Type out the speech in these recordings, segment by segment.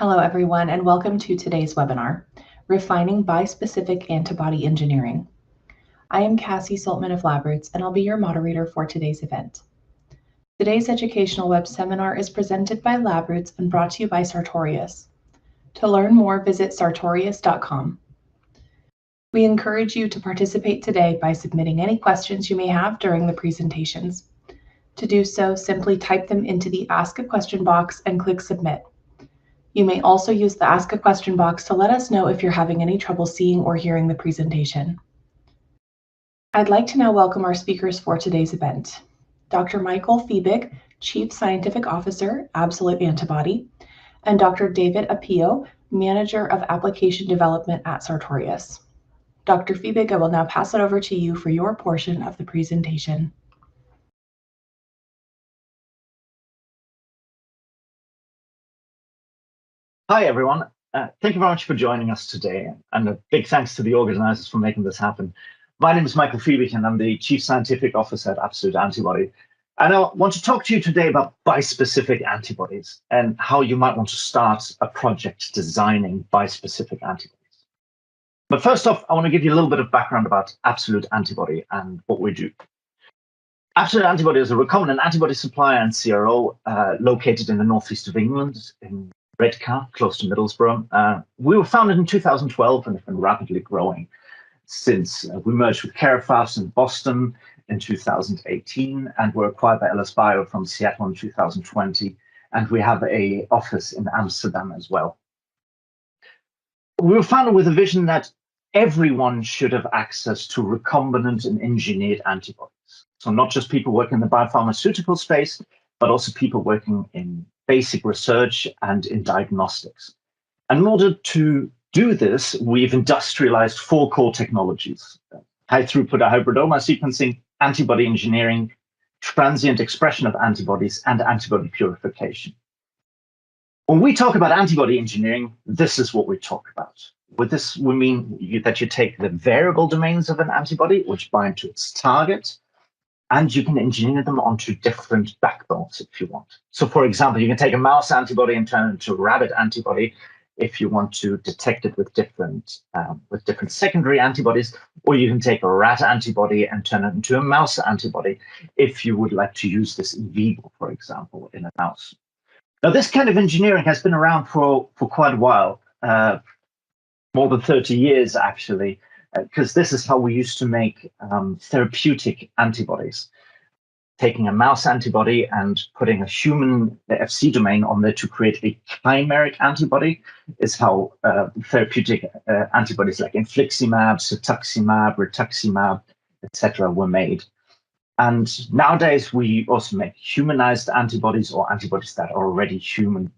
Hello, everyone, and welcome to today's webinar, Refining Bispecific Antibody Engineering. I am Cassie Saltman of Labroots, and I'll be your moderator for today's event. Today's educational web seminar is presented by Labroots and brought to you by Sartorius. To learn more, visit sartorius.com. We encourage you to participate today by submitting any questions you may have during the presentations. To do so, simply type them into the Ask a Question box and click Submit. You may also use the Ask a Question box to let us know if you're having any trouble seeing or hearing the presentation. I'd like to now welcome our speakers for today's event. Dr. Michael Fiebig, Chief Scientific Officer, Absolute Antibody, and Dr. David Apiyo, Manager of Application Development at Sartorius. Dr. Fiebig, I will now pass it over to you for your portion of the presentation. Hi, everyone. Thank you very much for joining us today, and a big thanks to the organizers for making this happen. My name is Michael Fiebig, and I'm the Chief Scientific Officer at Absolute Antibody. And I want to talk to you today about bispecific antibodies and how you might want to start a project designing bispecific antibodies. But first off, I want to give you a little bit of background about Absolute Antibody and what we do. Absolute Antibody is a recombinant antibody supplier and CRO located in the northeast of England, in Redcar, close to Middlesbrough. We were founded in 2012 and have been rapidly growing since. We merged with Carafast in Boston in 2018 and were acquired by LS Bio from Seattle in 2020. And we have an office in Amsterdam as well. We were founded with a vision that everyone should have access to recombinant and engineered antibodies. So not just people working in the biopharmaceutical space, but also people working in basic research and in diagnostics. And in order to do this, we've industrialized 4 core technologies: high-throughput hybridoma sequencing, antibody engineering, transient expression of antibodies, and antibody purification. When we talk about antibody engineering, this is what we talk about. With this, we mean that you take the variable domains of an antibody, which bind to its target, and you can engineer them onto different backbones if you want. So for example, you can take a mouse antibody and turn it into a rabbit antibody if you want to detect it with different secondary antibodies, or you can take a rat antibody and turn it into a mouse antibody if you would like to use this in vivo, for example, in a mouse. Now, this kind of engineering has been around for quite a while, more than 30 years, actually, because this is how we used to make therapeutic antibodies. Taking a mouse antibody and putting a human Fc domain on there to create a chimeric antibody is how therapeutic antibodies like infliximab, cetuximab, rituximab, etc. were made. And nowadays, we also make humanized antibodies or antibodies that are already human.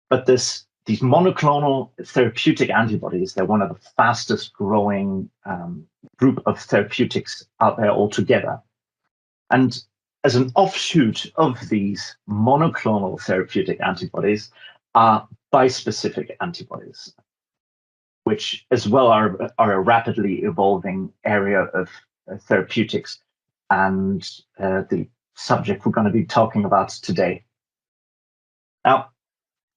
But these monoclonal therapeutic antibodies, they're one of the fastest growing group of therapeutics out there altogether. And as an offshoot of these monoclonal therapeutic antibodies are bispecific antibodies, which as well are a rapidly evolving area of therapeutics and the subject we're going to be talking about today. Now,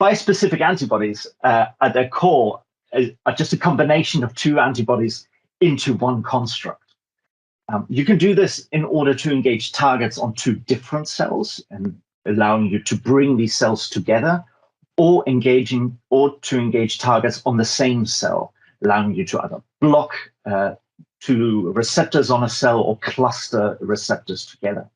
bispecific antibodies at their core are just a combination of 2 antibodies into one construct. You can do this in order to engage targets on 2 different cells and allowing you to bring these cells together, or to engage targets on the same cell, allowing you to either block 2 receptors on a cell or cluster receptors together.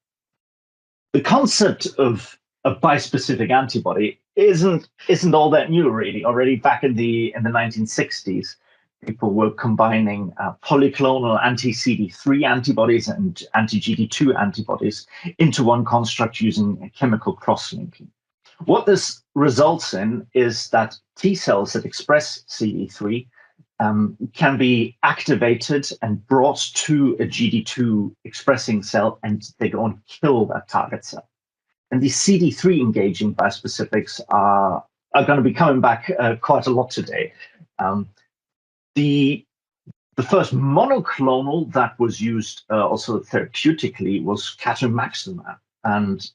The concept of a bispecific antibody isn't all that new, really. Already back in the 1960s, people were combining polyclonal anti-CD3 antibodies and anti-GD2 antibodies into one construct using chemical cross-linking. What this results in is that T cells that express CD3 can be activated and brought to a GD2 expressing cell, and they go and kill that target cell. And these CD3 engaging bispecifics are going to be coming back quite a lot today. The first monoclonal that was used also therapeutically was catumaximab, and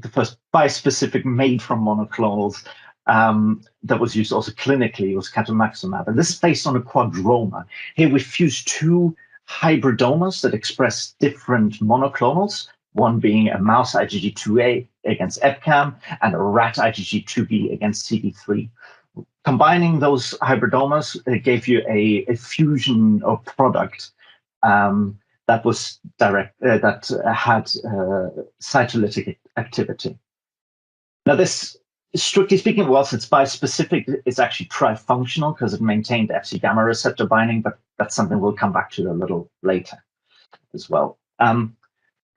bispecific made from monoclonals that was used also clinically was catumaximab. And this is based on a quadroma. Here we fused two hybridoma that express different monoclonals, one being a mouse IgG2A against EpCAM and a rat IgG2B against CD3. Combining those hybridomas gave you a fusion of product that was that had cytolytic activity. Now, this, strictly speaking, whilst it's bispecific, it's actually trifunctional because it maintained Fc gamma receptor binding, but that's something we'll come back to a little later as well.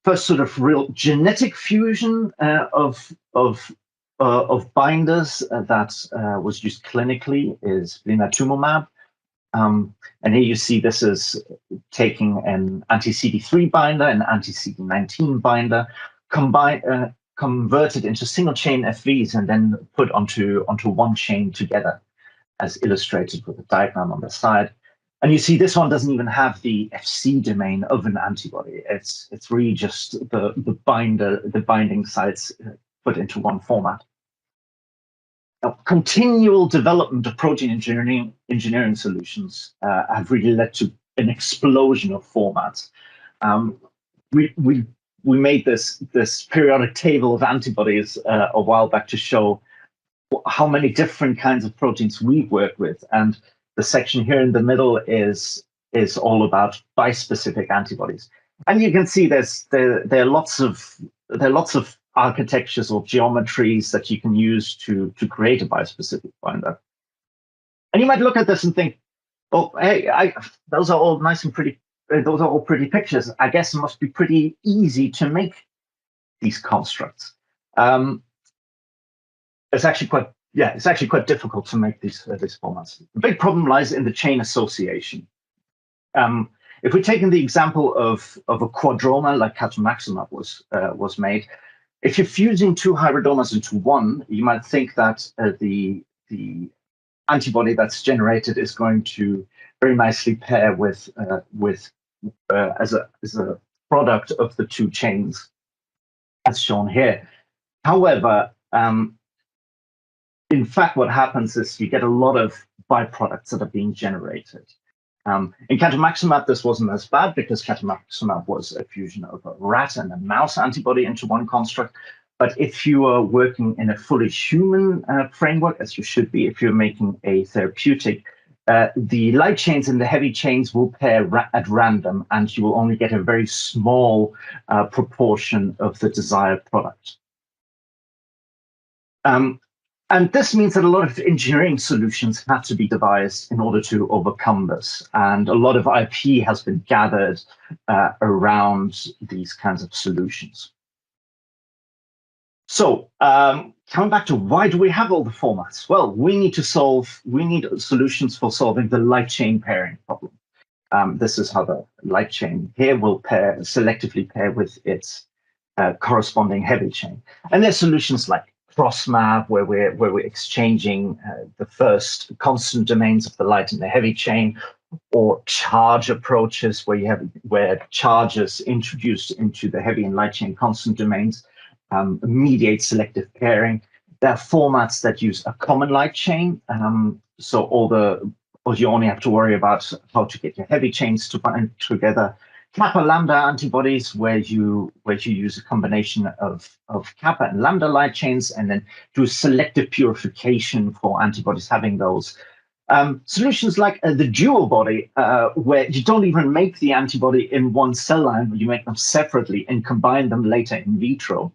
First sort of real genetic fusion of binders that was used clinically is blinatumomab. And here you see this is taking an anti-CD3 binder, an anti-CD19 binder, converted into single-chain FVs and then put onto one chain together, as illustrated with a diagram on the side. And you see this one doesn't even have the Fc domain of an antibody. It's really just the binding sites put into one format. Now, continual development of protein engineering solutions have really led to an explosion of formats. We made this periodic table of antibodies a while back to show how many different kinds of proteins we work with, and the section here in the middle is all about bispecific antibodies. And you can see there are lots of architectures or geometries that you can use to create a bispecific binder. And you might look at this and think, oh, hey, those are all nice and pretty. Those are all pretty pictures. I guess it must be pretty easy to make these constructs. It's actually quite difficult to make these formats. The big problem lies in the chain association. If we're taking the example of a quadroma like catumaximab was made, if you're fusing two hybridomas into one, you might think that the antibody that's generated is going to very nicely pair with as a product of the two chains, as shown here. However, in fact, what happens is you get a lot of byproducts that are being generated. In catumaximab, this wasn't as bad because catumaximab was a fusion of a rat and a mouse antibody into one construct. But if you are working in a fully human framework, as you should be, if you're making a therapeutic, the light chains and the heavy chains will pair at random, and you will only get a very small proportion of the desired product. And this means that a lot of engineering solutions have to be devised in order to overcome this. And a lot of IP has been gathered around these kinds of solutions. So coming back to why do we have all the formats? Well, we need solutions for solving the light chain pairing problem. This is how the light chain here will selectively pair with its corresponding heavy chain. And there's solutions like CrossMab, where we're exchanging the first constant domains of the light and the heavy chain, or charge approaches where charges introduced into the heavy and light chain constant domains mediate selective pairing. There are formats that use a common light chain, so you only have to worry about how to get your heavy chains to bind together. Kappa lambda antibodies, where you use a combination of kappa and lambda light chains, and then do selective purification for antibodies having those. Solutions like the dual body, where you don't even make the antibody in one cell line, you make them separately and combine them later in vitro.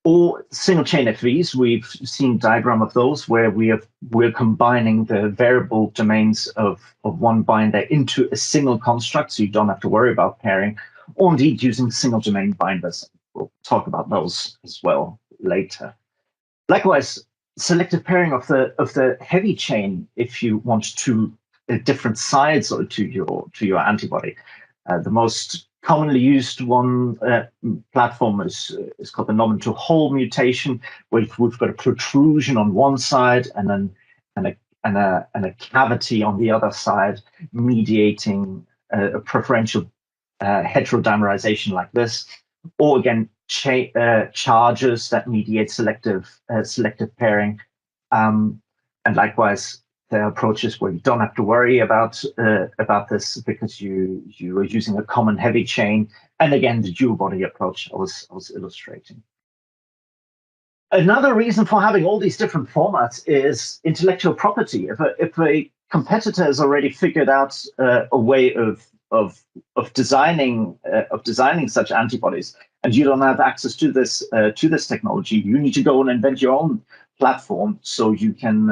Or single chain FVs, we've seen a diagram of those where we're combining the variable domains of one binder into a single construct, so you don't have to worry about pairing, or indeed using single domain binders. We'll talk about those as well later. Likewise, selective pairing of the heavy chain if you want two different sides to your antibody. The most commonly used one platform is called the Nomen to Hole mutation, where we've got a protrusion on one side and a cavity on the other side, mediating a preferential heterodimerization like this. Or again, charges that mediate selective pairing, and likewise there are approaches where you don't have to worry about this because you are using a common heavy chain, and again the dual body approach I was illustrating. Another reason for having all these different formats is intellectual property. If a competitor has already figured out a way of designing such antibodies, and you don't have access to this technology, you need to go and invent your own platform so you can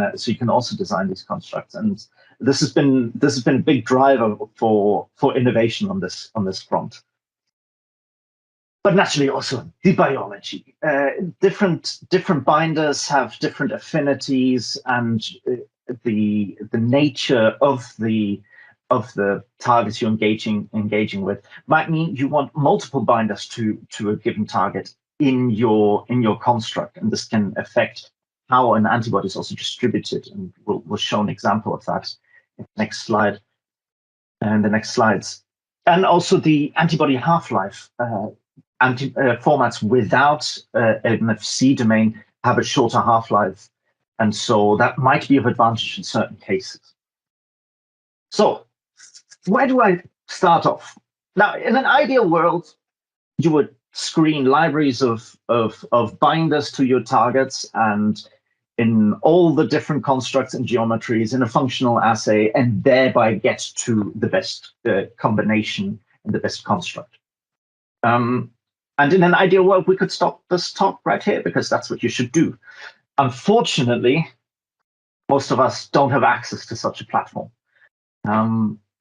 also design these constructs. And this has been a big driver for innovation on this front. But naturally also the biology. Different binders have different affinities, and the nature of the targets you're engaging with might mean you want multiple binders to a given target in your construct, and this can affect how an antibody is also distributed. And we'll show an example of that in the next slide and the next slides. And also the antibody half-life. Formats without an Fc domain have a shorter half-life, and so that might be of advantage in certain cases. So where do I start off? Now, in an ideal world, you would screen libraries of binders to your targets and in all the different constructs and geometries in a functional assay, and thereby get to the best combination and the best construct. And in an ideal world, we could stop this talk right here because that's what you should do. Unfortunately, most of us don't have access to such a platform.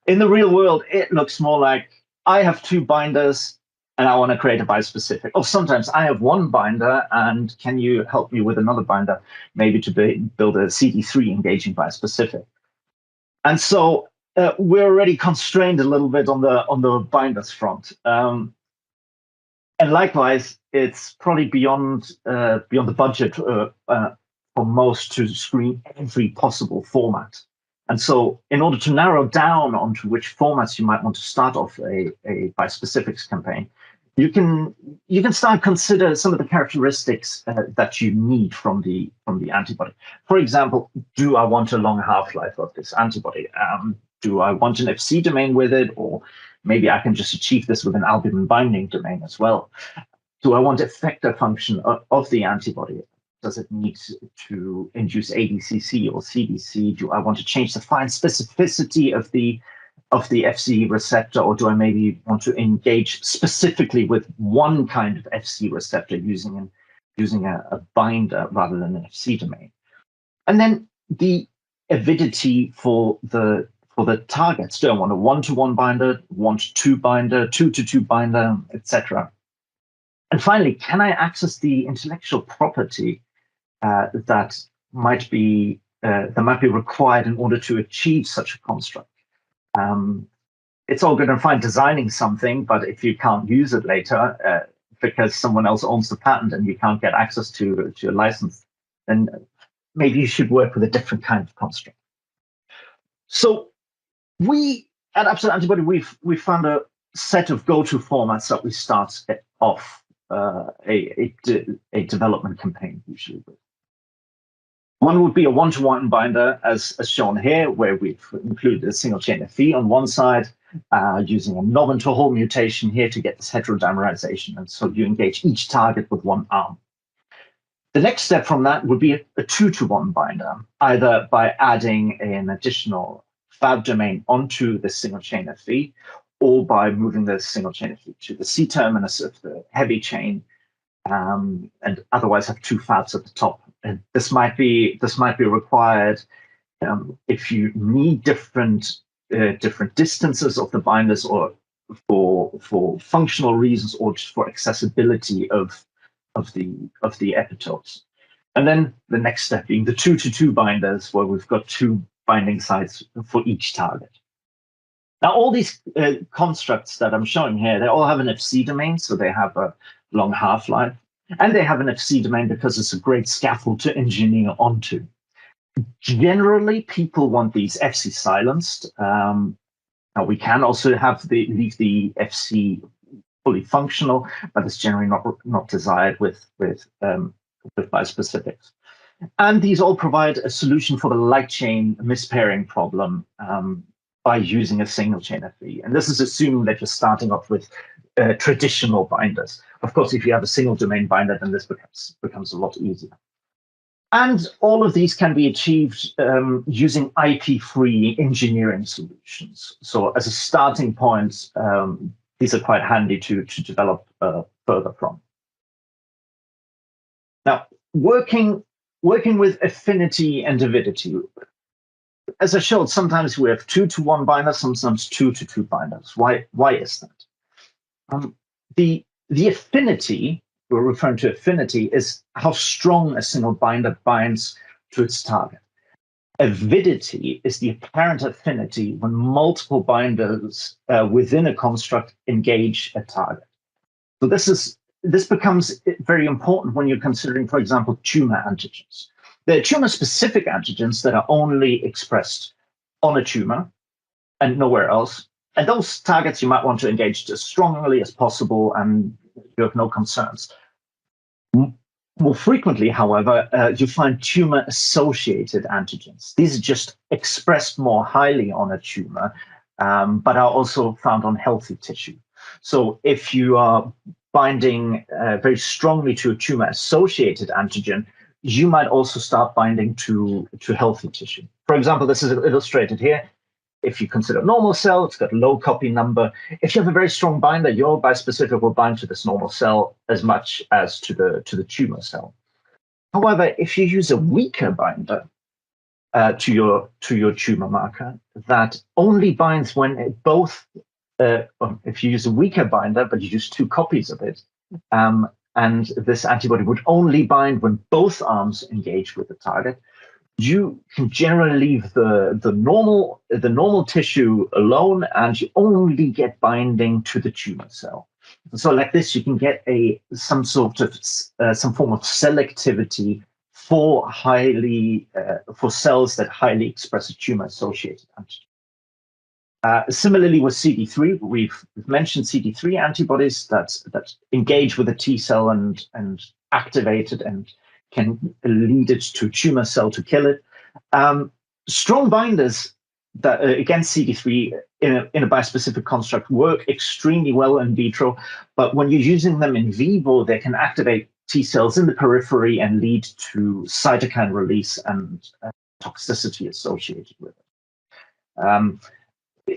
In the real world, it looks more like I have 2 binders and I want to create a bispecific. Or sometimes I have 1 binder and can you help me with another binder, maybe to build a CD3 engaging bispecific. And so we're already constrained a little bit on the binders front. And likewise, it's probably beyond the budget for most to screen every possible format. And so in order to narrow down onto which formats you might want to start off a bispecifics campaign, you can start consider some of the characteristics that you need from the antibody. For example, do I want a long half-life of this antibody? Do I want an Fc domain with it, or maybe I can just achieve this with an albumin binding domain as well? Do I want effector function of the antibody? Does it need to induce ADCC or CDC? Do I want to change the fine specificity of the Fc receptor, or do I maybe want to engage specifically with one kind of Fc receptor using a binder rather than an Fc domain? And then the avidity for the targets. Do I want a 1-to-1 binder, 1-to-2 binder, 2-to-2 binder, etc.? And finally, can I access the intellectual property that might be required in order to achieve such a construct? It's all good and fine designing something, but if you can't use it later because someone else owns the patent and you can't get access to a license, then maybe you should work with a different kind of construct. So we at Absolute Antibody, we've found a set of go-to formats that we start off a development campaign usually with. One would be a 1-to-1 binder, as shown here, where we've included a single chain Fe on one side, using a knob into hole mutation here to get this heterodimerization, and so you engage each target with one arm. The next step from that would be a 2-to-1 binder, either by adding an additional Fab domain onto the single chain Fe, or by moving the single chain Fe to the C terminus of the heavy chain, and otherwise have 2 Fabs at the top. And this might be required if you need different distances of the binders, or for functional reasons, or just for accessibility of the epitopes. And then the next step being the 2-to-2 binders, where we've got 2 binding sites for each target. Now, all these constructs that I'm showing here, they all have an Fc domain, so they have a long half-life, and they have an Fc domain because it's a great scaffold to engineer onto. Generally, people want these Fc silenced. Now, we can also leave the Fc fully functional, but it's generally not desired with bispecifics. And these all provide a solution for the light chain mispairing problem by using a single chain Fv. And this is assuming that you're starting off with traditional binders. Of course, if you have a single domain binder, then this becomes a lot easier. And all of these can be achieved using IP-free engineering solutions. So as a starting point, these are quite handy to develop further from. Now, working with affinity and avidity, as I showed, sometimes we have 2-to-1 binders, sometimes 2-to-2 binders. Why is that? The affinity, we're referring to affinity, is how strong a single binder binds to its target. Avidity is the apparent affinity when multiple binders within a construct engage a target. So this becomes very important when you're considering, for example, tumor antigens. There are tumor-specific antigens that are only expressed on a tumor and nowhere else. And those targets you might want to engage as strongly as possible, and you have no concerns. More frequently, however, you find tumor-associated antigens. These are just expressed more highly on a tumor, but are also found on healthy tissue. So if you are binding very strongly to a tumor-associated antigen, you might also start binding to healthy tissue. For example, this is illustrated here. If you consider normal cell, it's got low copy number. If you have a very strong binder, your bispecific will bind to this normal cell as much as to the tumor cell. However, if you use a weaker binder to your tumor marker, that only binds when it both. If you use a weaker binder, but you use 2 copies of it, and this antibody would only bind when both arms engage with the target, you can generally leave the normal tissue alone, and you only get binding to the tumor cell. So like this, you can get some form of selectivity for cells that highly express a tumor-associated antigen. Similarly with CD3, we've mentioned CD3 antibodies that engage with a T cell and activate it and can lead it to a tumor cell to kill it. Strong binders that against CD3 in a bispecific construct work extremely well in vitro, but when you're using them in vivo, they can activate T cells in the periphery and lead to cytokine release and toxicity associated with it.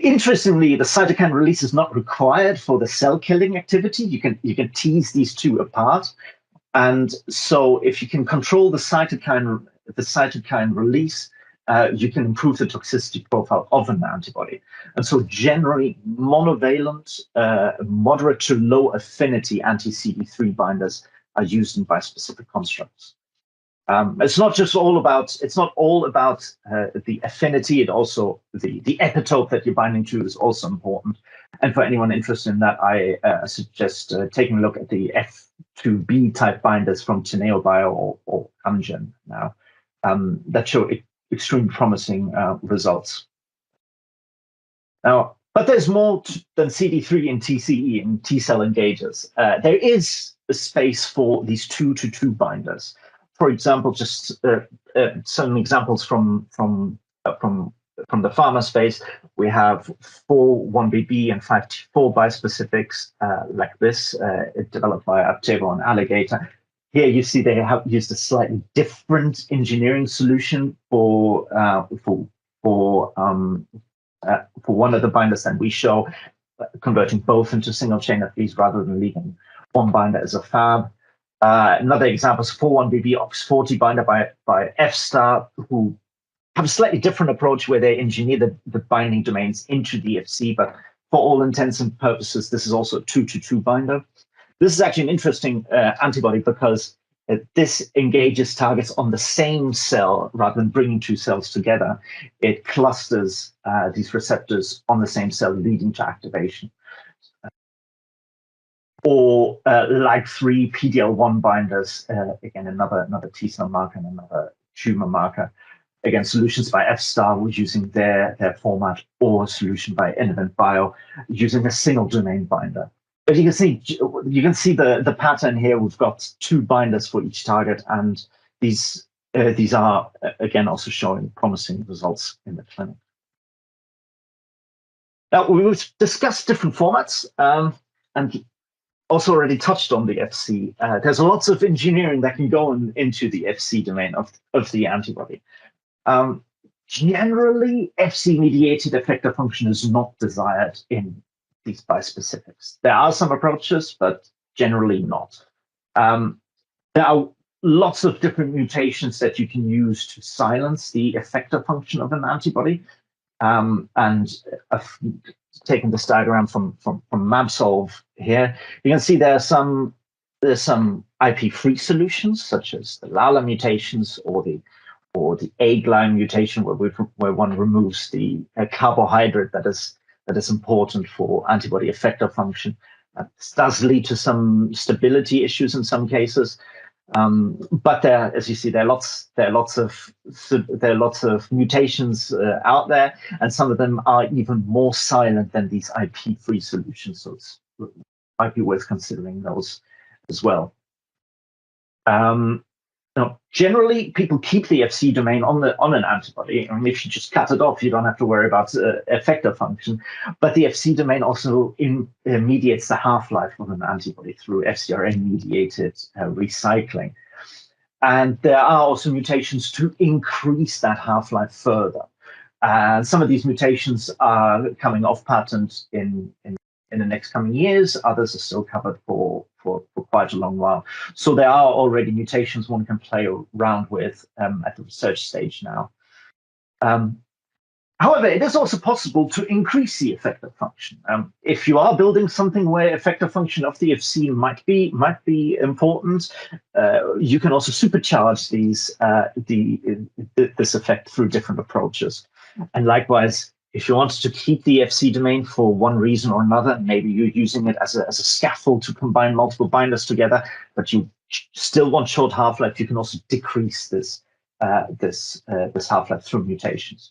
Interestingly, the cytokine release is not required for the cell killing activity. You can tease these two apart. And so if you can control the cytokine release, you can improve the toxicity profile of an antibody. And so generally monovalent, moderate to low affinity anti-CD3 binders are used in bispecific constructs. It's not all about the affinity. It also the epitope that you're binding to is also important. And for anyone interested in that, I suggest taking a look at the F2B type binders from TeneoBio or Amgen now that show extremely promising results. Now, but there's more than CD3 and TCE and T cell engagers. There is a space for these 2-to-2 binders. For example, just some examples from the pharma space, we have 4-1BB and 5T4 bispecifics like this, developed by Apiyo and Alligator. Here you see they have used a slightly different engineering solution for one of the binders that we show, converting both into single chain Fvs rather than leaving one binder as a Fab. Another example is 4-1BB OX40 binder by F-Star, who have a slightly different approach where they engineer the binding domains into the Fc, but for all intents and purposes, this is also a 2-to-2 binder. This is actually an interesting antibody because this engages targets on the same cell rather than bringing 2 cells together. It clusters these receptors on the same cell, leading to activation. Or LAG3 PD-L1 binders, again, another T cell marker and another tumor marker. Again, solutions by F-Star was using their format, or a solution by Innovent Bio using a single domain binder. But you can see the pattern here. We've got 2 binders for each target, and these are again also showing promising results in the clinic. Now, we've discussed different formats and also already touched on the FC. There's lots of engineering that can go into the FC domain of the antibody. Generally, FC-mediated effector function is not desired in these bispecifics. There are some approaches, but generally not. There are lots of different mutations that you can use to silence the effector function of an antibody. And I've taken this diagram from MabSolve here. You can see there's some IP-free solutions, such as the LALA mutations or the A-glyme mutation, where one removes the carbohydrate that is important for antibody effector function. This does lead to some stability issues in some cases, but there, as you see, there are lots of mutations out there, and some of them are even more silent than these IP-free solutions. So it might be worth considering those as well. Now, generally, people keep the FC domain on an antibody. I mean, if you just cut it off, you don't have to worry about effector function. But the FC domain also mediates the half-life of an antibody through FcRn-mediated recycling. And there are also mutations to increase that half-life further. And some of these mutations are coming off patent in the next coming years. Others are still covered for quite a long while. So there are already mutations one can play around with at the research stage now. However, it is also possible to increase the effector function. If you are building something where effector function of the FC might be important, you can also supercharge this effect through different approaches. And likewise, if you want to keep the FC domain for one reason or another, maybe you're using it as a scaffold to combine multiple binders together, but you still want short half-life, you can also decrease this half-life through mutations.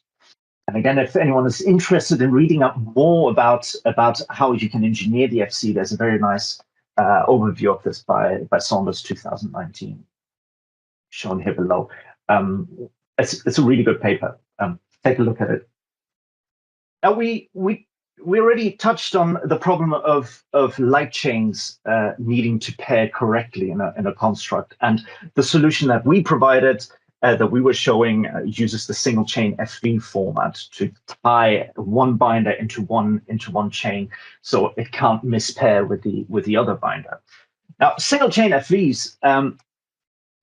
And again, if anyone is interested in reading up more about how you can engineer the FC, there's a very nice overview of this by Saunders 2019, shown here below. It's a really good paper. Take a look at it. Now, we already touched on the problem of light chains needing to pair correctly in a construct, and the solution that we provided, that we were showing, uses the single chain FV format to tie one binder into one chain, so it can't mispair with the other binder. Now, single chain FVs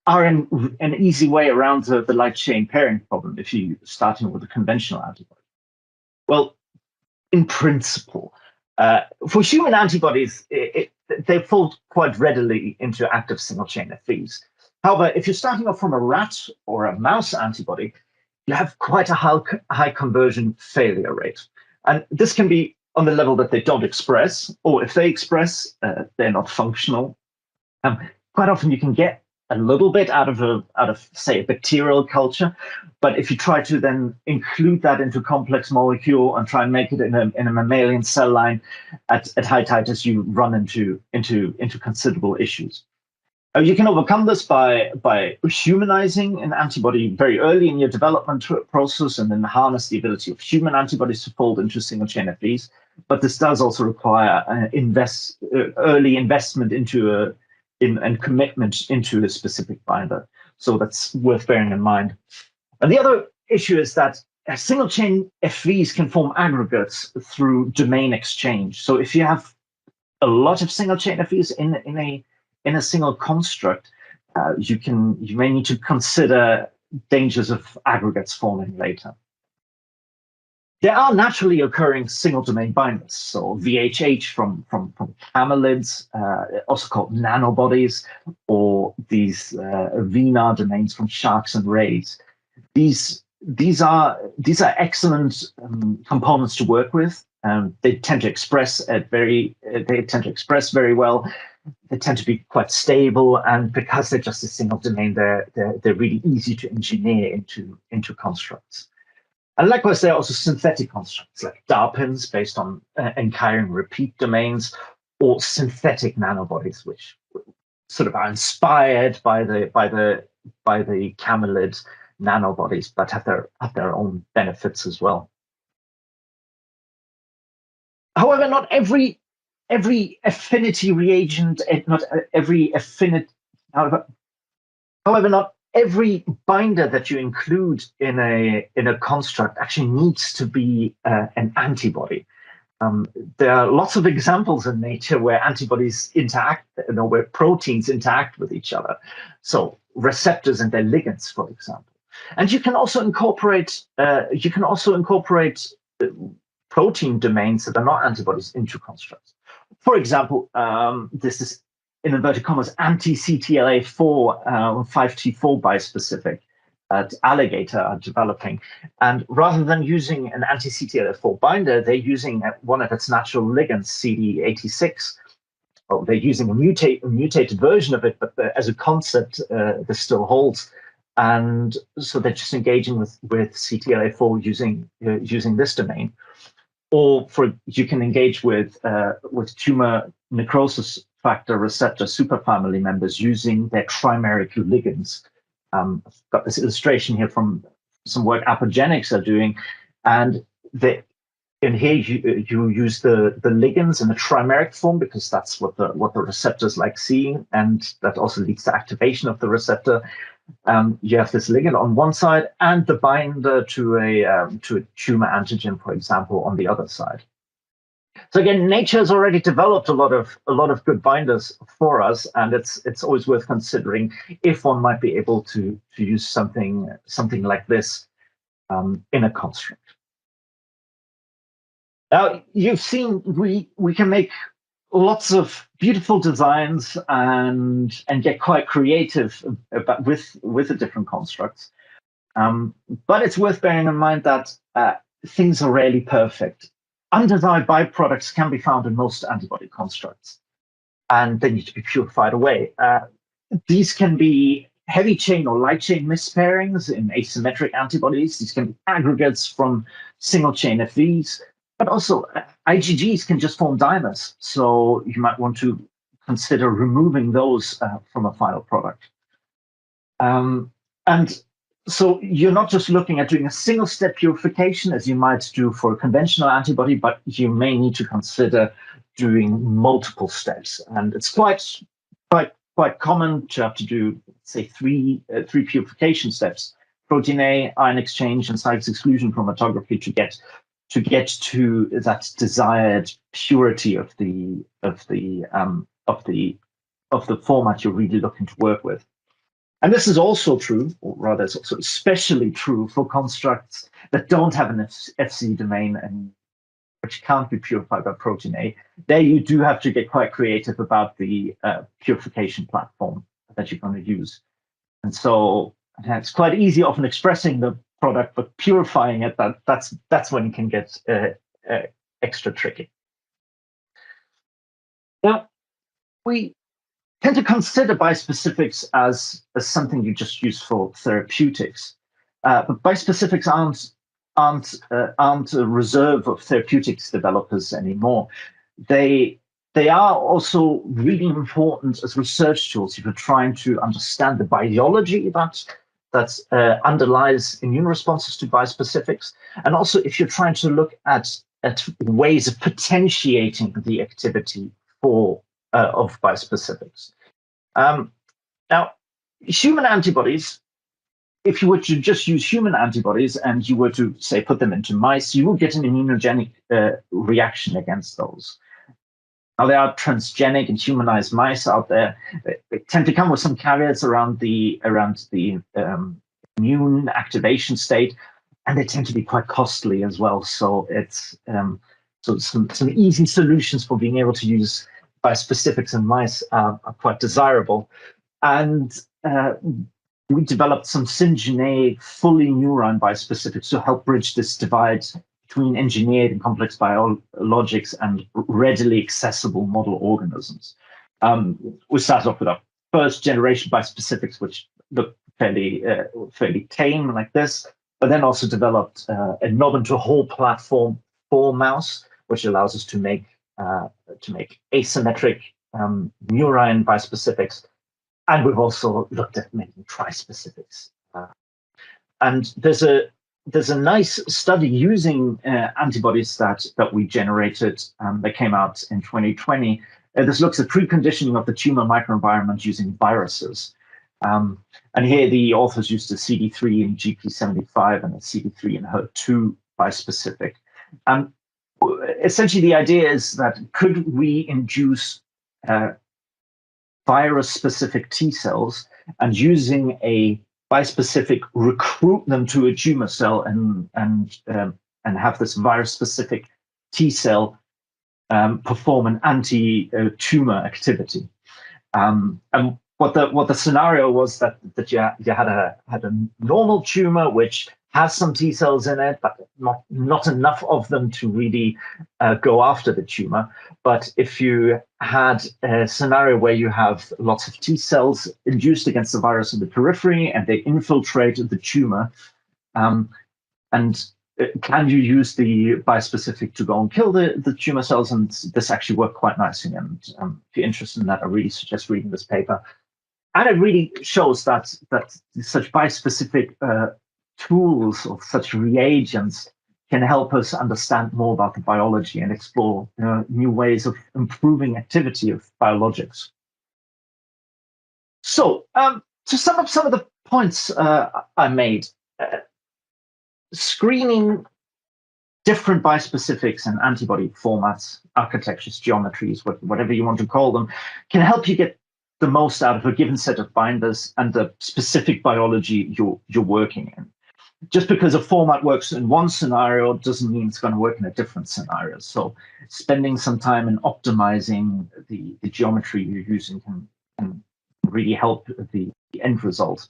are an easy way around the light chain pairing problem if you're starting with a conventional antibody. Well, in principle, for human antibodies, they fall quite readily into active single-chain FVs. However, if you're starting off from a rat or a mouse antibody, you have quite a high conversion failure rate. And this can be on the level that they don't express, or if they express, they're not functional. Quite often you can get a little bit out of say a bacterial culture, but if you try to then include that into a complex molecule and try and make it in a mammalian cell line at high titers, you run into considerable issues. You can overcome this by humanizing an antibody very early in your development process, and then harness the ability of human antibodies to fold into single chain FVs. But this does also require early investment and commitment into a specific binder. So that's worth bearing in mind. And the other issue is that single chain FVs can form aggregates through domain exchange. So if you have a lot of single chain FVs in a single construct, you may need to consider dangers of aggregates forming later. There are naturally occurring single domain binders, so VHH from camelids, also called nanobodies, or these VNAR domains from sharks and rays. These are excellent components to work with. They tend to express very well. They tend to be quite stable, and because they're just a single domain, they're really easy to engineer into constructs. And likewise, there are also synthetic constructs like DARPins based on enchiron repeat domains, or synthetic nanobodies, which sort of are inspired by the camelid nanobodies, but have their own benefits as well. However, not every affinity reagent, not every affinity. However, not every binder that you include in a construct actually needs to be an antibody. There are lots of examples in nature where antibodies interact, where proteins interact with each other. So receptors and their ligands, for example. And you can also incorporate protein domains that are not antibodies into constructs. For example, this is, in inverted commas, anti-CTLA4 5T4 bispecific that Alligator are developing. And rather than using an anti-CTLA4 binder, they're using one of its natural ligands, CD86. Well, they're using a mutated version of it, but as a concept, this still holds. And so they're just engaging with CTLA4 using this domain. Or you can engage with tumor necrosis factor receptor superfamily members using their trimeric ligands. I've got this illustration here from some work Apogenics are doing, and in here you use the ligands in the trimeric form because that's what the receptors like seeing, and that also leads to activation of the receptor. You have this ligand on one side and the binder to a tumor antigen, for example, on the other side. So again, nature has already developed a lot of good binders for us, and it's always worth considering if one might be able to use something like this in a construct. Now, you've seen we can make lots of beautiful designs and get quite creative with the different constructs. But it's worth bearing in mind that things are rarely perfect. Undesired byproducts can be found in most antibody constructs, and they need to be purified away. These can be heavy chain or light chain mispairings in asymmetric antibodies. These can be aggregates from single chain FVs, but also IgGs can just form dimers. So you might want to consider removing those from a final product. And so you're not just looking at doing a single step purification as you might do for a conventional antibody, but you may need to consider doing multiple steps. And it's quite common to have to do, say, three purification steps: protein A, ion exchange, and site exclusion chromatography to get to that desired purity of the format you're really looking to work with. And this is also true, or rather, it's also especially true for constructs that don't have an FC domain and which can't be purified by protein A. There you do have to get quite creative about the purification platform that you're going to use. And so it's quite easy often expressing the product, but purifying it, that's when it can get extra tricky. Now, we tend to consider bispecifics as something you just use for therapeutics, but bispecifics aren't a reserve of therapeutics developers anymore. They are also really important as research tools if you're trying to understand the biology that underlies immune responses to bispecifics, and also if you're trying to look at ways of potentiating the activity of bispecifics. Now, human antibodies, if you were to just use human antibodies and you were to, say, put them into mice, you will get an immunogenic reaction against those. Now, there are transgenic and humanized mice out there. They tend to come with some caveats around the immune activation state, and they tend to be quite costly as well. So it's some easy solutions for being able to use bispecifics in mice are quite desirable. And we developed some syngeneic, fully murine bispecifics to help bridge this divide between engineered and complex biologics and readily accessible model organisms. We started off with our first generation bispecifics, which look fairly tame like this, but then also developed a knob into a whole platform for mouse, which allows us to make to make asymmetric murine bispecifics, and we've also looked at making trispecifics. And there's a nice study using antibodies that we generated that came out in 2020. This looks at preconditioning of the tumor microenvironment using viruses. And here the authors used a CD3 and GP75 and a CD3 and HER2 bispecific. Essentially, the idea is that could we induce virus-specific T cells and using a bispecific recruit them to a tumor cell and have this virus-specific T cell perform an anti-tumor activity. And what the scenario was that you had a normal tumor which has some T cells in it, but not enough of them to really go after the tumor. But if you had a scenario where you have lots of T cells induced against the virus in the periphery and they infiltrate the tumor, and can you use the bispecific to go and kill the tumor cells? And this actually worked quite nicely. And if you're interested in that, I really suggest reading this paper. And it really shows that such bispecific tools or such reagents can help us understand more about the biology and explore new ways of improving activity of biologics. So to sum up some of the points I made, screening different bispecifics and antibody formats, architectures, geometries, whatever you want to call them, can help you get the most out of a given set of binders and the specific biology you're working in. Just because a format works in one scenario doesn't mean it's going to work in a different scenario. So spending some time in optimizing the geometry you're using can really help the end result.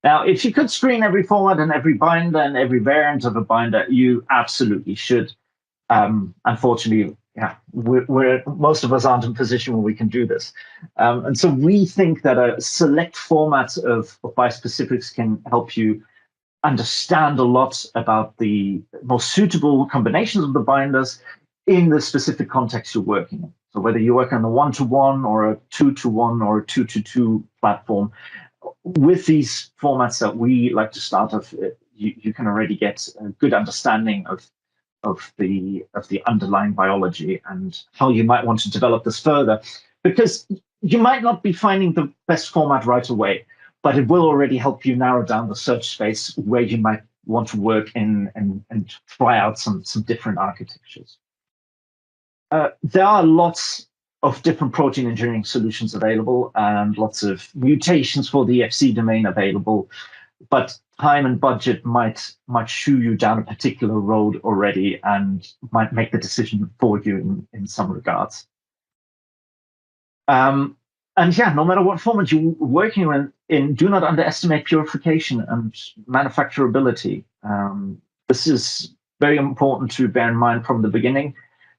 Now, if you could screen every format and every binder and every variant of a binder, you absolutely should. Unfortunately, most of us aren't in a position where we can do this. And so we think that a select format of bispecifics can help you understand a lot about the most suitable combinations of the binders in the specific context you're working in. So whether you work on a 1-to-1 or a 2-to-1 or a 2-to-2 platform, with these formats that we like to start off, you can already get a good understanding of the underlying biology and how you might want to develop this further, because you might not be finding the best format right away, but it will already help you narrow down the search space where you might want to work in and try out some different architectures. There are lots of different protein engineering solutions available and lots of mutations for the Fc domain available, but time and budget might shoo you down a particular road already and might make the decision for you in some regards. And yeah, no matter what format you're working in, do not underestimate purification and manufacturability. This is very important to bear in mind from the beginning,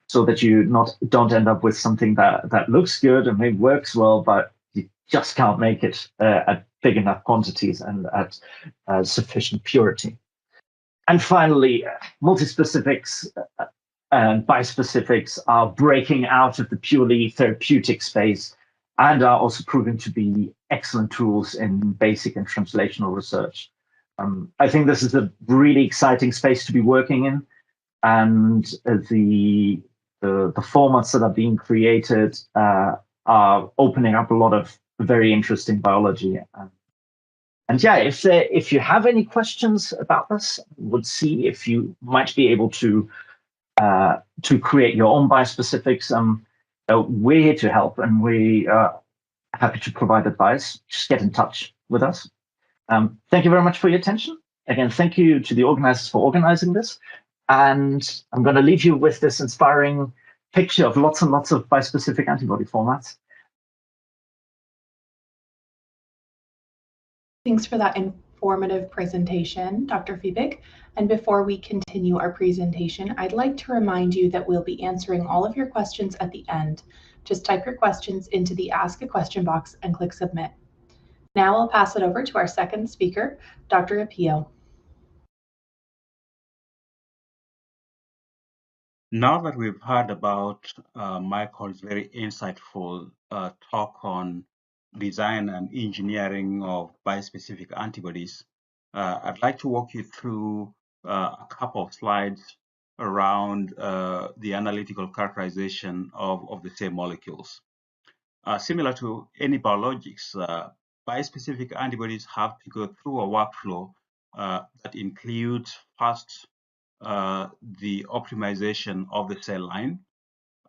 so that you don't end up with something that looks good and maybe works well, but you just can't make it at big enough quantities and at sufficient purity. And finally, multispecifics and bispecifics are breaking out of the purely therapeutic space and are also proving to be excellent tools in basic and translational research. I think this is a really exciting space to be working in, and the formats that are being created are opening up a lot of very interesting biology. And yeah, if you have any questions about this, we'll see if you might be able to create your own biospecifics. We're here to help, and we are happy to provide advice. Just get in touch with us. Thank you very much for your attention. Again, thank you to the organizers for organizing this. And I'm going to leave you with this inspiring picture of lots and lots of bispecific antibody formats. Thanks for that informative presentation, Dr. Fiebig. And before we continue our presentation, I'd like to remind you that we'll be answering all of your questions at the end. Just type your questions into the Ask a Question box and click Submit. Now I'll pass it over to our second speaker, Dr. Apiyo. Now that we've heard about Michael's very insightful talk on design and engineering of bispecific antibodies, I'd like to walk you through a couple of slides around the analytical characterization of the same molecules. Similar to any biologics, bispecific antibodies have to go through a workflow that includes first the optimization of the cell line.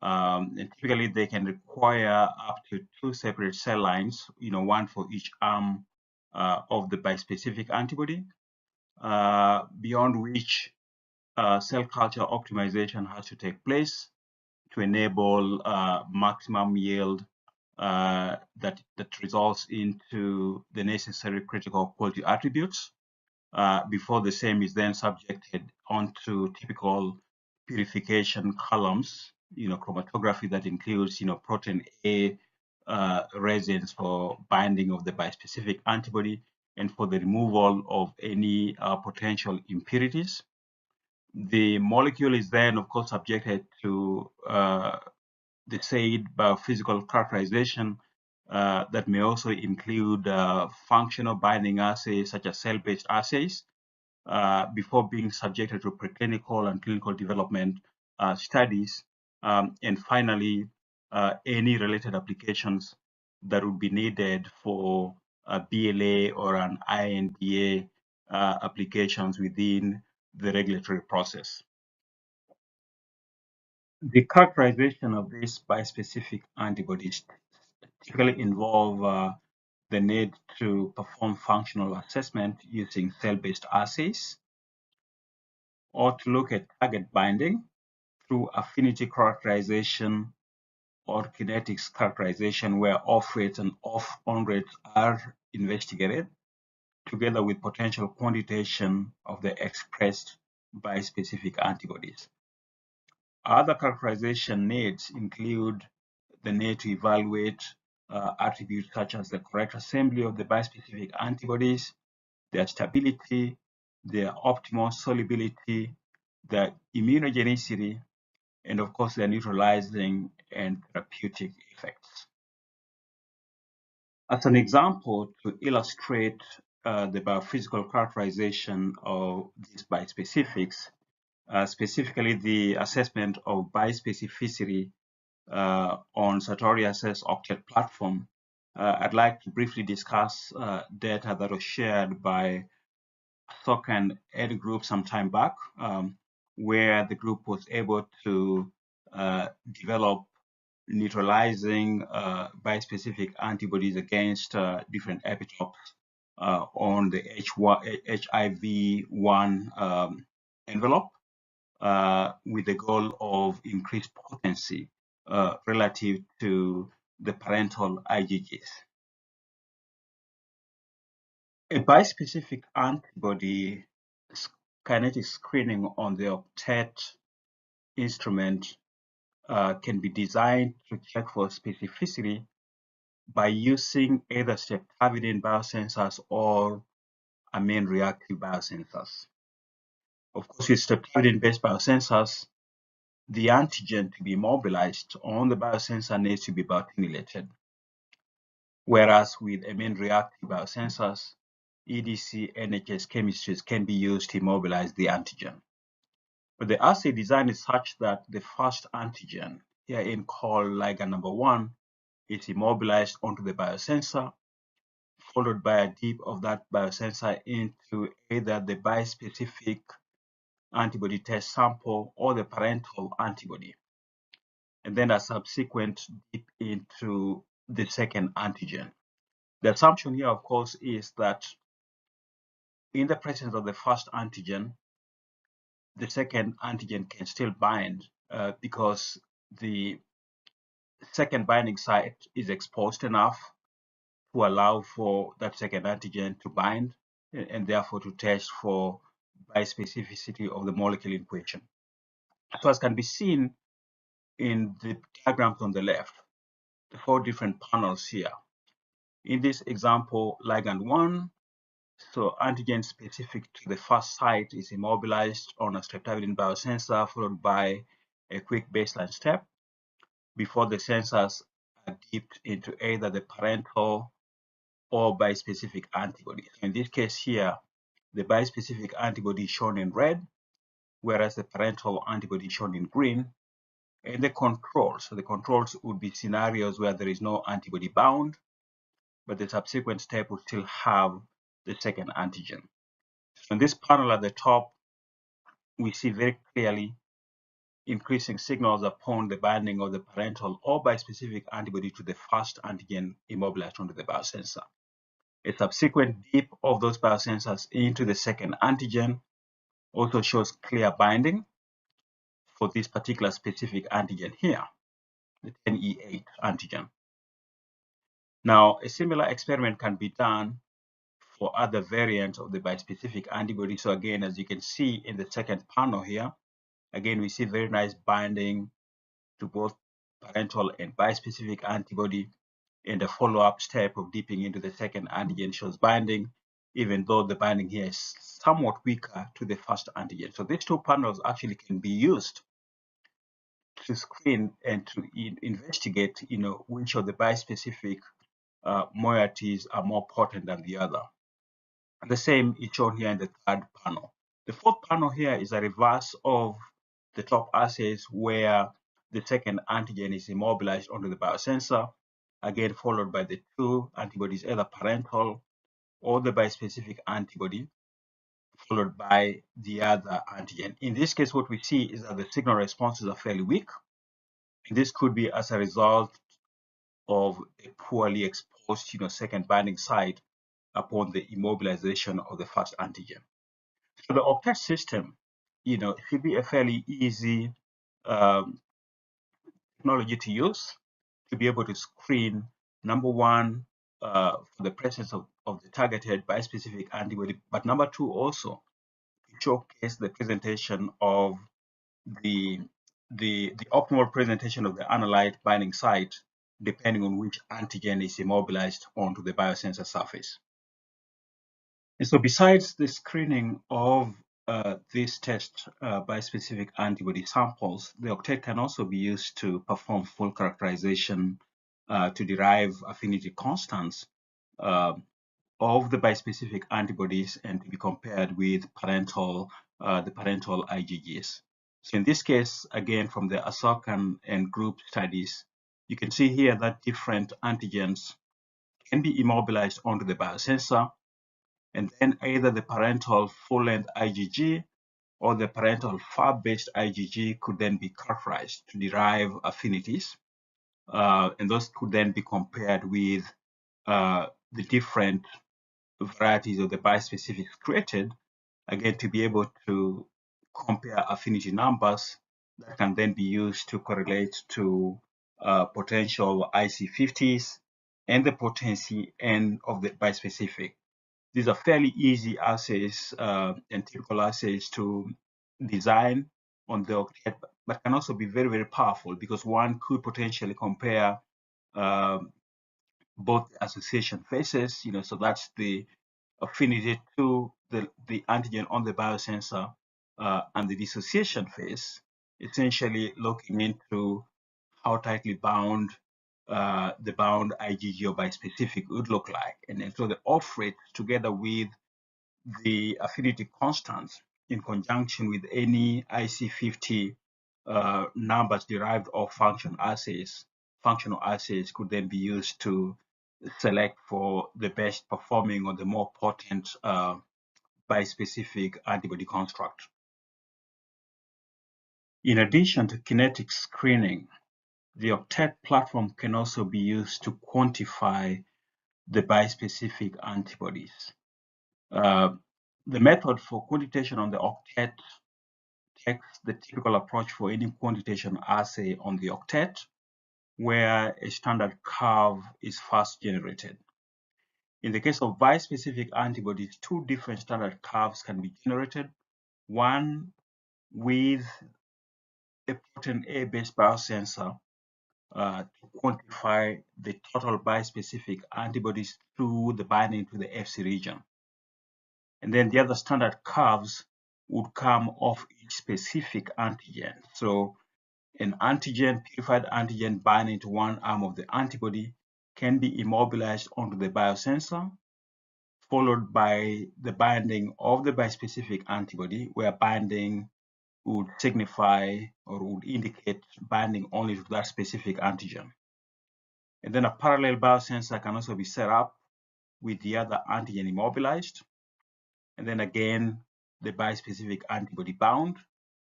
And typically, they can require up to 2 separate cell lines, one for each arm of the bispecific antibody, beyond which cell culture optimization has to take place to enable maximum yield that results into the necessary critical quality attributes before the same is then subjected onto typical purification columns, chromatography that includes, protein A resins for binding of the bispecific antibody and for the removal of any potential impurities. The molecule is then, of course, subjected to the said biophysical characterization that may also include functional binding assays such as cell-based assays before being subjected to preclinical and clinical development studies. And finally, any related applications that would be needed for a BLA or an INDA applications within the regulatory process. The characterization of these bispecific antibodies typically involve the need to perform functional assessment using cell-based assays, or to look at target binding through affinity characterization or kinetics characterization, where off rates and on rates are investigated, together with potential quantitation of the expressed bispecific antibodies. Other characterization needs include the need to evaluate attributes such as the correct assembly of the bispecific antibodies, their stability, their optimal solubility, their immunogenicity, and of course, their neutralizing and therapeutic effects. As an example, to illustrate the biophysical characterization of these bispecifics, specifically the assessment of bispecificity on Sartorius's Octet platform, I'd like to briefly discuss data that was shared by Sok and Ed group some time back, where the group was able to develop neutralizing bispecific antibodies against different epitopes on the HIV-1 envelope with the goal of increased potency relative to the parental IgGs. A bispecific antibody kinetic screening on the Octet instrument can be designed to check for specificity by using either streptavidin biosensors or amine reactive biosensors. Of course, with streptavidin-based biosensors, the antigen to be mobilized on the biosensor needs to be biotinylated. Whereas with amine reactive biosensors, EDC NHS chemistries can be used to immobilize the antigen. But the assay design is such that the first antigen, herein called ligand number 1, is immobilized onto the biosensor, followed by a dip of that biosensor into either the bispecific antibody test sample or the parental antibody, and then a subsequent dip into the second antigen. The assumption here, of course, is that in the presence of the first antigen, the second antigen can still bind because the second binding site is exposed enough to allow for that second antigen to bind and therefore to test for bispecificity of the molecule in question. So as can be seen in the diagrams on the left, the 4 different panels here. In this example, ligand 1, so antigen specific to the first site is immobilized on a streptavidin biosensor, followed by a quick baseline step before the sensors are dipped into either the parental or bispecific antibody. In this case here, the bispecific antibody is shown in red, whereas the parental antibody is shown in green. And the controls, so the controls would be scenarios where there is no antibody bound, but the subsequent step will still have the second antigen. So in this panel at the top, we see very clearly increasing signals upon the binding of the parental or bispecific antibody to the first antigen immobilized onto the biosensor. A subsequent dip of those biosensors into the second antigen also shows clear binding for this particular specific antigen here, the 10E8 antigen. Now, a similar experiment can be done for other variants of the bispecific antibody. So again, as you can see in the second panel here, again, we see very nice binding to both parental and bispecific antibody. And the follow-up step of dipping into the second antigen shows binding, even though the binding here is somewhat weaker to the first antigen. So these two panels actually can be used to screen and to investigate, which of the bispecific moieties are more potent than the other. The same is shown here in the third panel. The fourth panel here is a reverse of the top assays where the second antigen is immobilized onto the biosensor, again followed by the two antibodies, either parental or the bispecific antibody, followed by the other antigen. In this case, what we see is that the signal responses are fairly weak. And this could be as a result of a poorly exposed second binding site upon the immobilization of the first antigen. So the Octet system, should be a fairly easy technology to use to be able to screen, number one, for the presence of the targeted bispecific antibody, but number two, also to showcase the presentation of the optimal presentation of the analyte binding site, depending on which antigen is immobilized onto the biosensor surface. And so besides the screening of these test bispecific antibody samples, the Octet can also be used to perform full characterization to derive affinity constants of the bispecific antibodies and to be compared with the parental IgGs. So in this case, again, from the Asokan and group studies, you can see here that different antigens can be immobilized onto the biosensor, and then either the parental full-length IgG or the parental Fab-based IgG could then be characterized to derive affinities, and those could then be compared with the different varieties of the bispecifics created, again, to be able to compare affinity numbers that can then be used to correlate to potential IC50s and the potency N of the bispecific. These are fairly easy assays and typical assays to design on the Octet, but can also be very, very powerful because one could potentially compare both association phases, so that's the affinity to the antigen on the biosensor, and the dissociation phase, essentially looking into how tightly bound the bound IgG or bispecific would look like. And so the off rate together with the affinity constants in conjunction with any IC50 numbers derived of functional assays could then be used to select for the best performing or the more potent bispecific antibody construct. In addition to kinetic screening, the Octet platform can also be used to quantify the bispecific antibodies. The method for quantitation on the Octet takes the typical approach for any quantitation assay on the Octet, where a standard curve is first generated. In the case of bispecific antibodies, two different standard curves can be generated, one with a protein A-based biosensor to quantify the total bispecific antibodies through the binding to the Fc region. And then the other standard curves would come off each specific antigen. So an antigen, purified antigen binding to one arm of the antibody can be immobilized onto the biosensor, followed by the binding of the bispecific antibody, where binding would signify or would indicate binding only to that specific antigen. And then a parallel biosensor can also be set up with the other antigen immobilized. And then again, the bispecific antibody bound.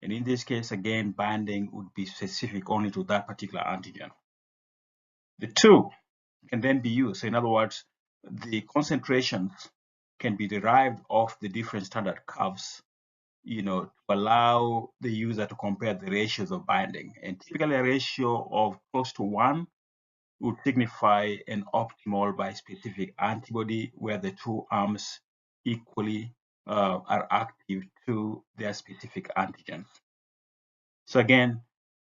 And in this case, again, binding would be specific only to that particular antigen. The two can then be used. So in other words, the concentrations can be derived off the different standard curves, to allow the user to compare the ratios of binding. And typically a ratio of close to 1 would signify an optimal bispecific antibody where the two arms equally are active to their specific antigens. So again,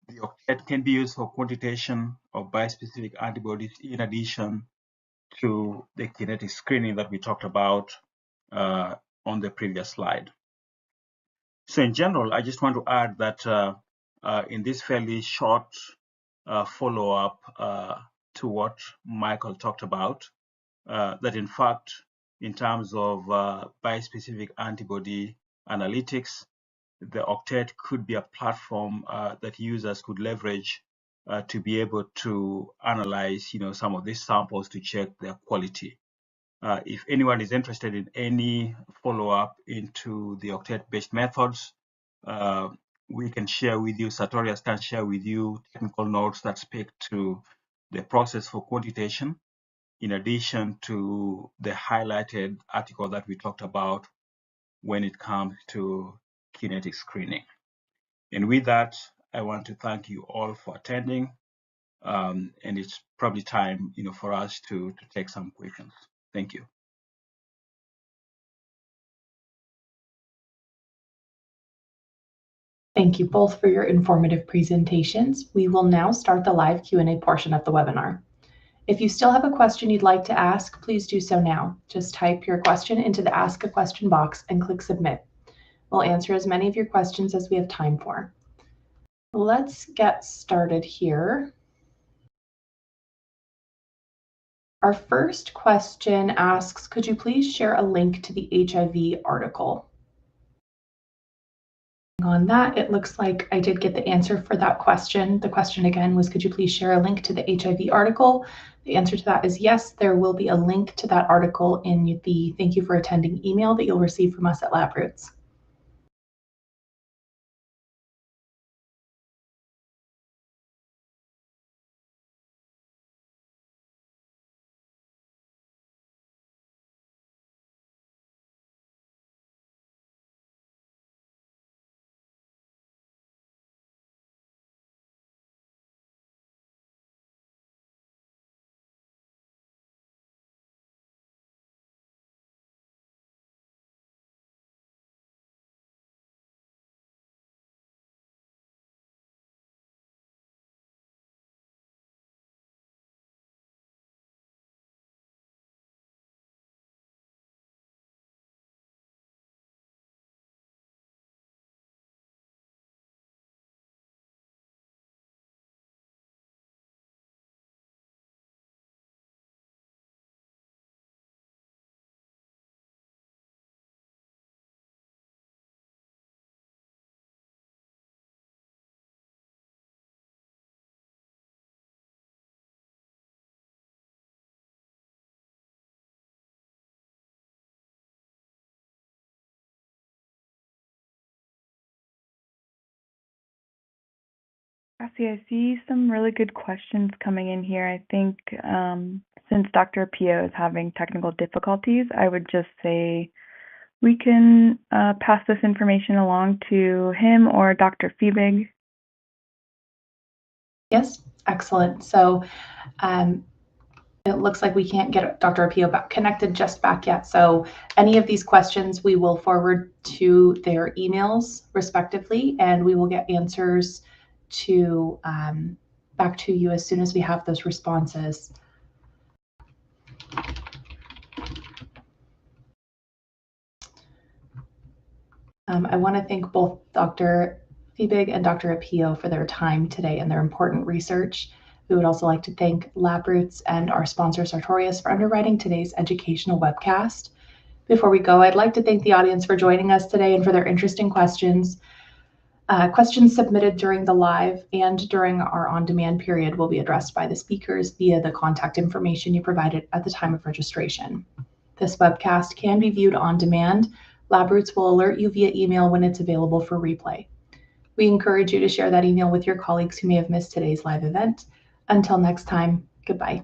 the octet can be used for quantitation of bispecific antibodies in addition to the kinetic screening that we talked about on the previous slide. So in general, I just want to add that in this fairly short follow-up to what Michael talked about, that in fact, in terms of bispecific antibody analytics, the Octet could be a platform that users could leverage to be able to analyze, some of these samples to check their quality. If anyone is interested in any follow-up into the Octet-based methods, we can share with you, Sartorius can share with you technical notes that speak to the process for quantitation, in addition to the highlighted article that we talked about when it comes to kinetic screening. And with that, I want to thank you all for attending. And it's probably time, for us to take some questions. Thank you. Thank you both for your informative presentations. We will now start the live Q&A portion of the webinar. If you still have a question you'd like to ask, please do so now. Just type your question into the Ask a Question box and click Submit. We'll answer as many of your questions as we have time for. Let's get started here. Our first question asks, could you please share a link to the HIV article? On that, it looks like I did get the answer for that question. The question again was, could you please share a link to the HIV article? The answer to that is yes, there will be a link to that article in the thank you for attending email that you'll receive from us at Labroots. Cassie, I see some really good questions coming in here. I think since Dr. Apiyo is having technical difficulties, I would just say we can pass this information along to him or Dr. Fiebig. Yes, excellent. So it looks like we can't get Dr. Apiyo connected just back yet. So any of these questions we will forward to their emails respectively, and we will get answers to back to you as soon as we have those responses. I want to thank both Dr. Fiebig and Dr. Apiyo for their time today and their important research. We would also like to thank Labroots and our sponsor, Sartorius, for underwriting today's educational webcast. Before we go, I'd like to thank the audience for joining us today and for their interesting questions. Questions submitted during the live and during our on-demand period will be addressed by the speakers via the contact information you provided at the time of registration. This webcast can be viewed on demand. Labroots will alert you via email when it's available for replay. We encourage you to share that email with your colleagues who may have missed today's live event. Until next time, goodbye.